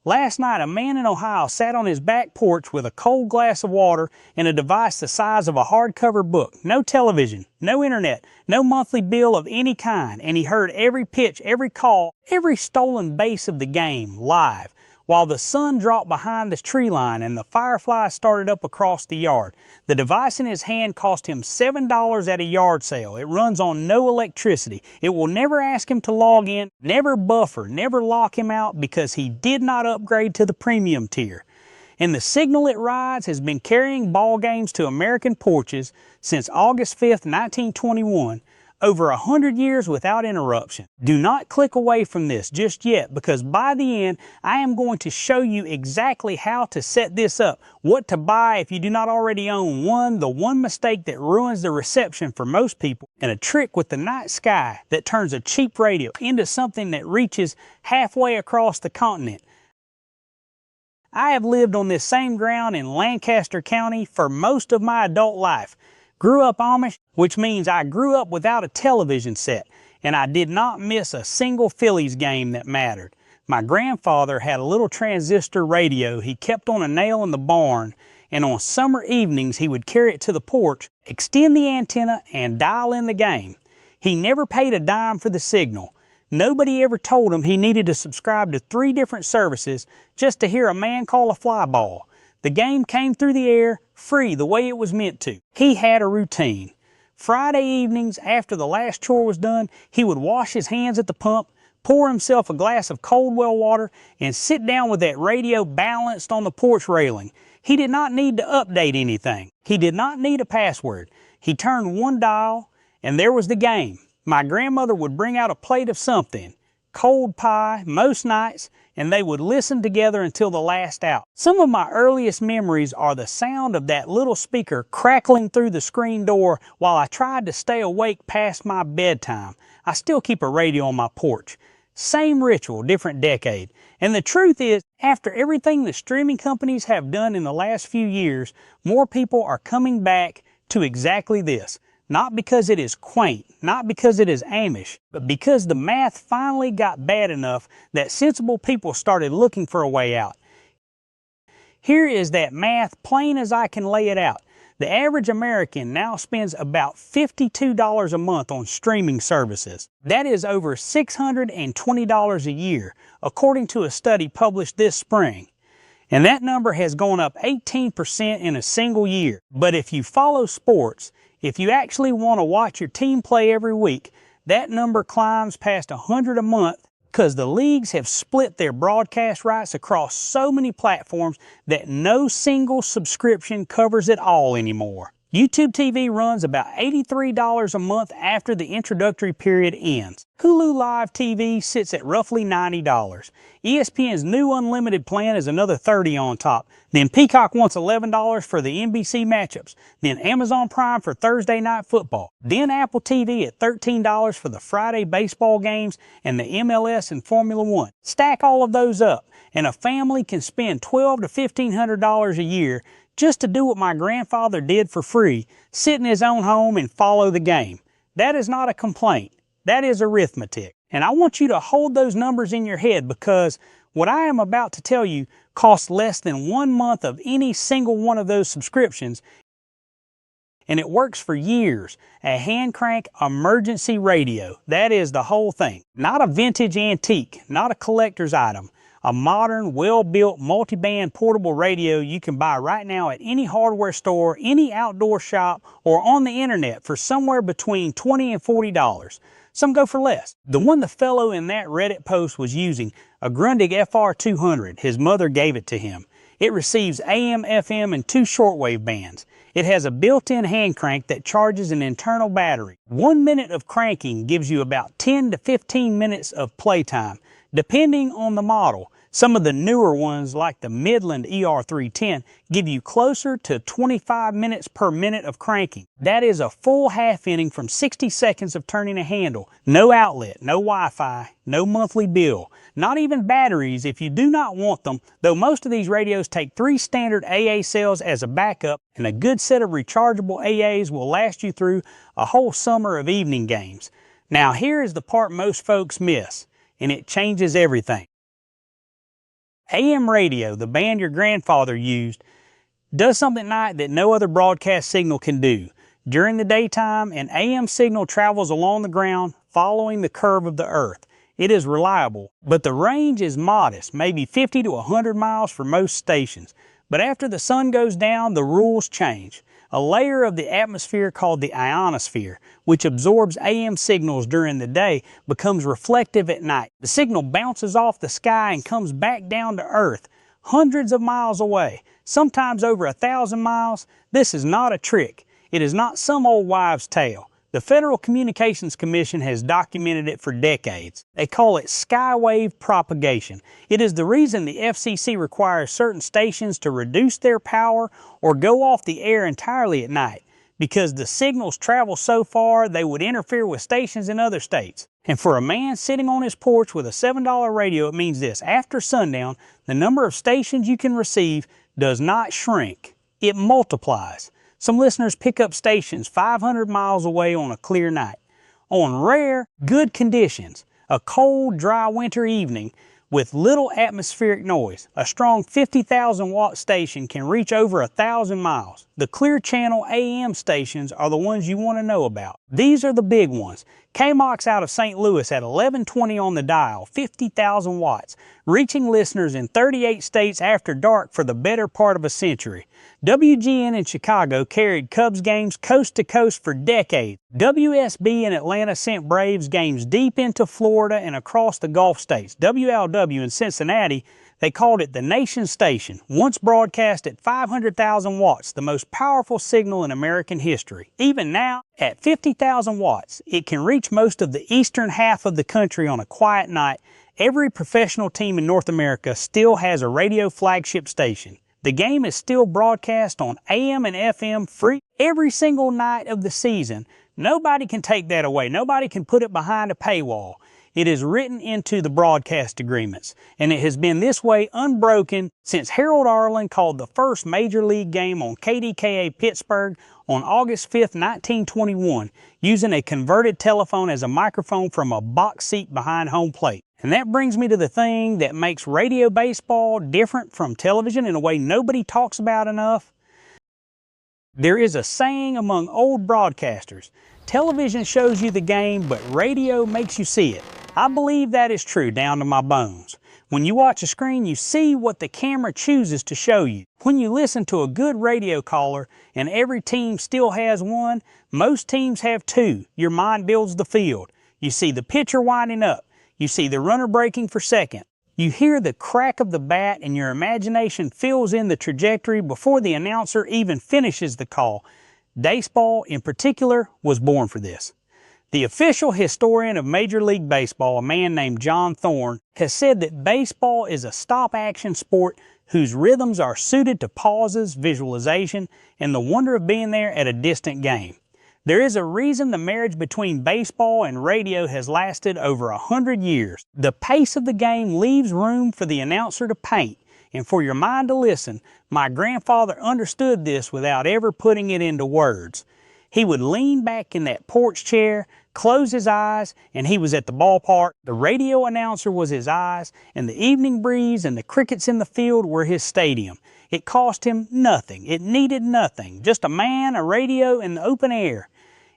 Last night, a man in Ohio sat on his back porch with a cold glass of water and a device the size of a hardcover book. No television, no internet, no monthly bill of any kind, and he heard every pitch, every call, every stolen base of the game live, while the sun dropped behind the tree line and the fireflies started up across the yard. The device in his hand cost him $7 at a yard sale. It runs on no electricity. It will never ask him to log in, never buffer, never lock him out because he did not upgrade to the premium tier. And the signal it rides has been carrying ball games to American porches since August 5th, 1921, over 100 years without interruption. Do not click away from this just yet, because by the end, I am going to show you exactly how to set this up, what to buy if you do not already own one, the one mistake that ruins the reception for most people, and a trick with the night sky that turns a cheap radio into something that reaches halfway across the continent. I have lived on this same ground in Lancaster County for most of my adult life. Grew up Amish, which means I grew up without a television set, and I did not miss a single Phillies game that mattered. My grandfather had a little transistor radio he kept on a nail in the barn, and on summer evenings he would carry it to the porch, extend the antenna, and dial in the game. He never paid a dime for the signal. Nobody ever told him he needed to subscribe to 3 different services just to hear a man call a fly ball. The game came through the air, free, the way it was meant to. He had a routine. Friday evenings, after the last chore was done, he would wash his hands at the pump, pour himself a glass of cold well water, and sit down with that radio balanced on the porch railing. He did not need to update anything. He did not need a password. He turned one dial, and there was the game. My grandmother would bring out a plate of something, cold pie most nights, and they would listen together until the last out. Some of my earliest memories are the sound of that little speaker crackling through the screen door while I tried to stay awake past my bedtime. I still keep a radio on my porch. Same ritual, different decade. And the truth is, after everything the streaming companies have done in the last few years, more people are coming back to exactly this. Not because it is quaint, not because it is Amish, but because the math finally got bad enough that sensible people started looking for a way out. Here is that math plain as I can lay it out. The average American now spends about $52 a month on streaming services. That is over $620 a year, according to a study published this spring. And that number has gone up 18% in a single year. But if you follow sports, if you actually want to watch your team play every week, that number climbs past $100 a month because the leagues have split their broadcast rights across so many platforms that no single subscription covers it all anymore. YouTube TV runs about $83 a month after the introductory period ends. Hulu Live TV sits at roughly $90. ESPN's new unlimited plan is another $30 on top. Then Peacock wants $11 for the NBC matchups. Then Amazon Prime for Thursday night football. Then Apple TV at $13 for the Friday baseball games and the MLS and Formula One. Stack all of those up, and a family can spend $1,200 to $1,500 a year just to do what my grandfather did for free, sit in his own home and follow the game. That is not a complaint. That is arithmetic. And I want you to hold those numbers in your head, because what I am about to tell you costs less than 1 month of any single one of those subscriptions, and it works for years. A hand crank emergency radio. That is the whole thing. Not a vintage antique, not a collector's item. A modern, well-built, multi-band portable radio you can buy right now at any hardware store, any outdoor shop, or on the internet for somewhere between $20 and $40. Some go for less. The one the fellow in that Reddit post was using, a Grundig FR200, his mother gave it to him. It receives AM, FM, and 2 shortwave bands. It has a built-in hand crank that charges an internal battery. 1 minute of cranking gives you about 10 to 15 minutes of playtime, depending on the model. Some of the newer ones, like the Midland ER310, give you closer to 25 minutes per minute of cranking. That is a full half inning from 60 seconds of turning a handle. No outlet, no Wi-Fi, no monthly bill. Not even batteries if you do not want them, though most of these radios take 3 standard AA cells as a backup, and a good set of rechargeable AAs will last you through a whole summer of evening games. Now here is the part most folks miss, and it changes everything. AM radio, the band your grandfather used, does something at night that no other broadcast signal can do. During the daytime, an AM signal travels along the ground following the curve of the earth. It is reliable, but the range is modest, maybe 50 to 100 miles for most stations. But after the sun goes down, the rules change. A layer of the atmosphere called the ionosphere, which absorbs AM signals during the day, becomes reflective at night. The signal bounces off the sky and comes back down to Earth, hundreds of miles away, sometimes over 1,000 miles. This is not a trick. It is not some old wives' tale. The Federal Communications Commission has documented it for decades. They call it skywave propagation. It is the reason the FCC requires certain stations to reduce their power or go off the air entirely at night, because the signals travel so far they would interfere with stations in other states. And for a man sitting on his porch with a $7 radio, it means this: after sundown, the number of stations you can receive does not shrink, it multiplies. Some listeners pick up stations 500 miles away on a clear night. On rare, good conditions, a cold, dry winter evening with little atmospheric noise, a strong 50,000 watt station can reach over 1,000 miles. The Clear Channel AM stations are the ones you want to know about. These are the big ones. KMOX out of St. Louis at 1120 on the dial, 50,000 watts, reaching listeners in 38 states after dark for the better part of a century. WGN in Chicago carried Cubs games coast to coast for decades. WSB in Atlanta sent Braves games deep into Florida and across the Gulf states. WLW in Cincinnati, they called it the Nation Station, once broadcast at 500,000 watts, the most powerful signal in American history. Even now, at 50,000 watts, it can reach most of the eastern half of the country on a quiet night. Every professional team in North America still has a radio flagship station. The game is still broadcast on AM and FM free every single night of the season. Nobody can take that away. Nobody can put it behind a paywall. It is written into the broadcast agreements, and it has been this way unbroken since Harold Arlen called the first Major League game on KDKA Pittsburgh on August 5, 1921, using a converted telephone as a microphone from a box seat behind home plate. And that brings me to the thing that makes radio baseball different from television in a way nobody talks about enough. There is a saying among old broadcasters: television shows you the game, but radio makes you see it. I believe that is true down to my bones. When you watch a screen, you see what the camera chooses to show you. When you listen to a good radio caller, and every team still has one, most teams have two, your mind builds the field. You see the pitcher winding up. You see the runner breaking for second. You hear the crack of the bat and your imagination fills in the trajectory before the announcer even finishes the call. Baseball, in particular, was born for this. The official historian of Major League Baseball, a man named John Thorne, has said that baseball is a stop-action sport whose rhythms are suited to pauses, visualization, and the wonder of being there at a distant game. There is a reason the marriage between baseball and radio has lasted over 100 years. The pace of the game leaves room for the announcer to paint and for your mind to listen. My grandfather understood this without ever putting it into words. He would lean back in that porch chair, close his eyes, and he was at the ballpark. The radio announcer was his eyes, and the evening breeze and the crickets in the field were his stadium. It cost him nothing. It needed nothing. Just a man, a radio, and the open air.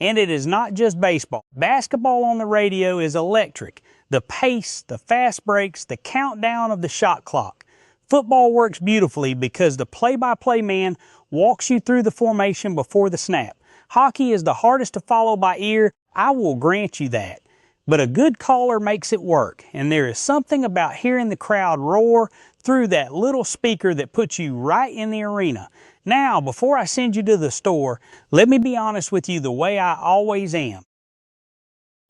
And it is not just baseball. Basketball on the radio is electric. The pace, the fast breaks, the countdown of the shot clock. Football works beautifully because the play-by-play man walks you through the formation before the snap. Hockey is the hardest to follow by ear. I will grant you that. But a good caller makes it work, and there is something about hearing the crowd roar through that little speaker that puts you right in the arena. Now, before I send you to the store, let me be honest with you the way I always am.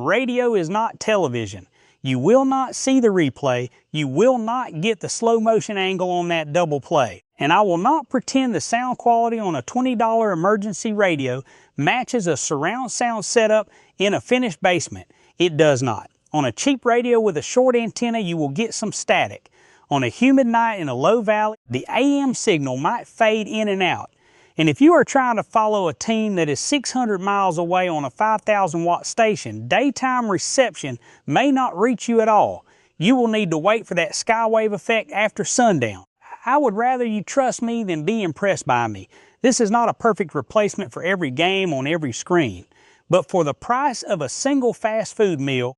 Radio is not television. You will not see the replay. You will not get the slow motion angle on that double play. And I will not pretend the sound quality on a $20 emergency radio matches a surround sound setup in a finished basement. It does not. On a cheap radio with a short antenna, you will get some static. On a humid night in a low valley, the AM signal might fade in and out. And if you are trying to follow a team that is 600 miles away on a 5,000 watt station, daytime reception may not reach you at all. You will need to wait for that skywave effect after sundown. I would rather you trust me than be impressed by me. This is not a perfect replacement for every game on every screen, but for the price of a single fast food meal,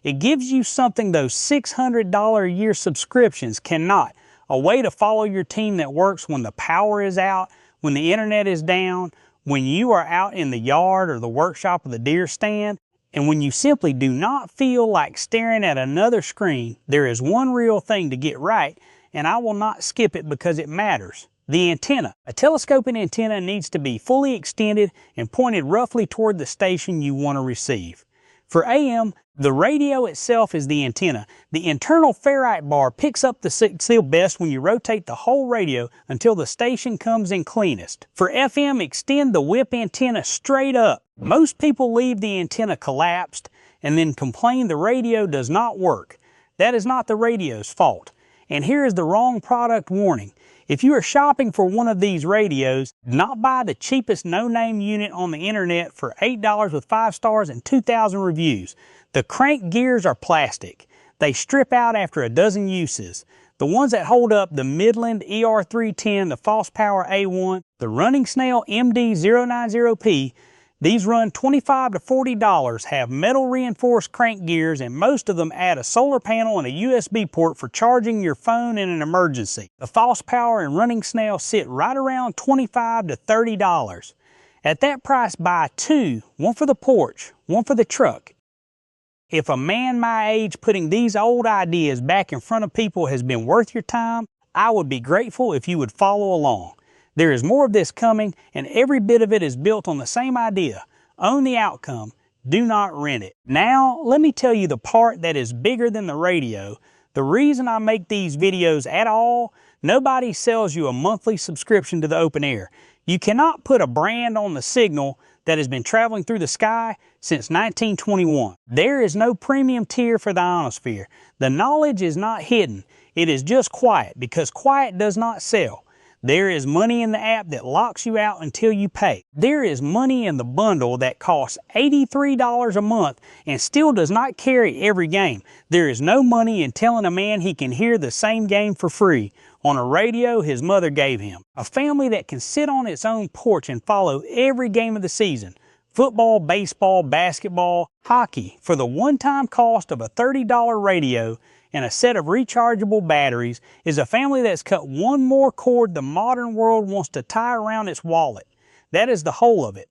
it gives you something those $600 a year subscriptions cannot. A way to follow your team that works when the power is out, when the internet is down, when you are out in the yard or the workshop or the deer stand, and when you simply do not feel like staring at another screen. There is one real thing to get right, and I will not skip it because it matters. The antenna. A telescoping antenna needs to be fully extended and pointed roughly toward the station you want to receive. For AM, the radio itself is the antenna. The internal ferrite bar picks up the signal best when you rotate the whole radio until the station comes in cleanest. For FM, extend the whip antenna straight up. Most people leave the antenna collapsed and then complain the radio does not work. That is not the radio's fault. And here is the wrong product warning. If you are shopping for one of these radios, do not buy the cheapest no-name unit on the internet for $8 with 5 stars and 2,000 reviews. The crank gears are plastic. They strip out after a dozen uses. The ones that hold up, the Midland ER310, the False Power A1, the Running Snail MD090P, these run $25 to $40, have metal reinforced crank gears, and most of them add a solar panel and a USB port for charging your phone in an emergency. The False Power and Running Snail sit right around $25 to $30. At that price, buy two, one for the porch, one for the truck. If a man my age putting these old ideas back in front of people has been worth your time, I would be grateful if you would follow along. There is more of this coming, and every bit of it is built on the same idea. Own the outcome. Do not rent it. Now, let me tell you the part that is bigger than the radio. The reason I make these videos at all, nobody sells you a monthly subscription to the open air. You cannot put a brand on the signal that has been traveling through the sky since 1921. There is no premium tier for the ionosphere. The knowledge is not hidden. It is just quiet, because quiet does not sell. There is money in the app that locks you out until you pay. There is money in the bundle that costs $83 a month and still does not carry every game. There is no money in telling a man he can hear the same game for free on a radio his mother gave him. A family that can sit on its own porch and follow every game of the season. Football, baseball, basketball, hockey for the one-time cost of a $30 radio and a set of rechargeable batteries is a family that's cut one more cord the modern world wants to tie around its wallet. That is the whole of it.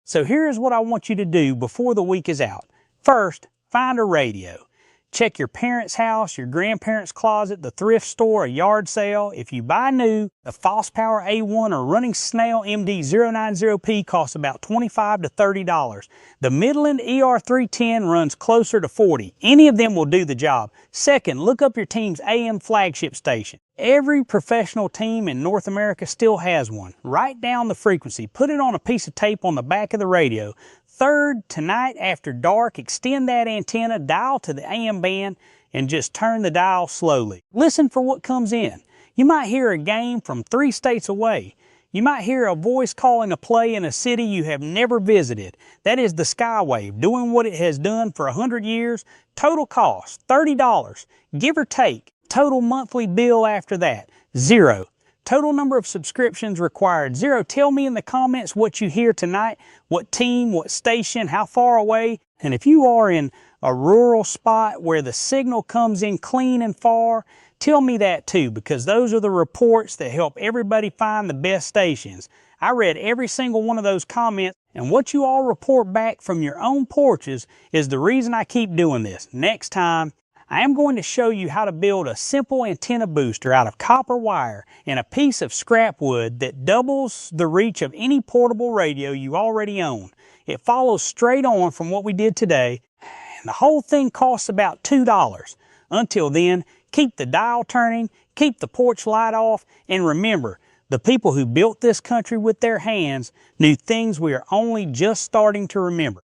So here is what I want you to do before the week is out. First, find a radio. Check your parents' house, your grandparents' closet, the thrift store, a yard sale. If you buy new, the False Power A1 or Running Snail MD090P costs about $25 to $30. The Midland ER310 runs closer to $40. Any of them will do the job. Second, look up your team's AM flagship station. Every professional team in North America still has one. Write down the frequency. Put it on a piece of tape on the back of the radio. Third, tonight after dark, extend that antenna, dial to the AM band, and just turn the dial slowly. Listen for what comes in. You might hear a game from 3 states away. You might hear a voice calling a play in a city you have never visited. That is the skywave, doing what it has done for 100 years. Total cost, $30, give or take. Total monthly bill after that, $0. Total number of subscriptions required, $0. Tell me in the comments what you hear tonight, what team, what station, how far away. And if you are in a rural spot where the signal comes in clean and far, tell me that too, because those are the reports that help everybody find the best stations. I read every single one of those comments, and what you all report back from your own porches is the reason I keep doing this. Next time, I am going to show you how to build a simple antenna booster out of copper wire and a piece of scrap wood that doubles the reach of any portable radio you already own. It follows straight on from what we did today, and the whole thing costs about $2. Until then, keep the dial turning, keep the porch light off, and remember, the people who built this country with their hands knew things we are only just starting to remember.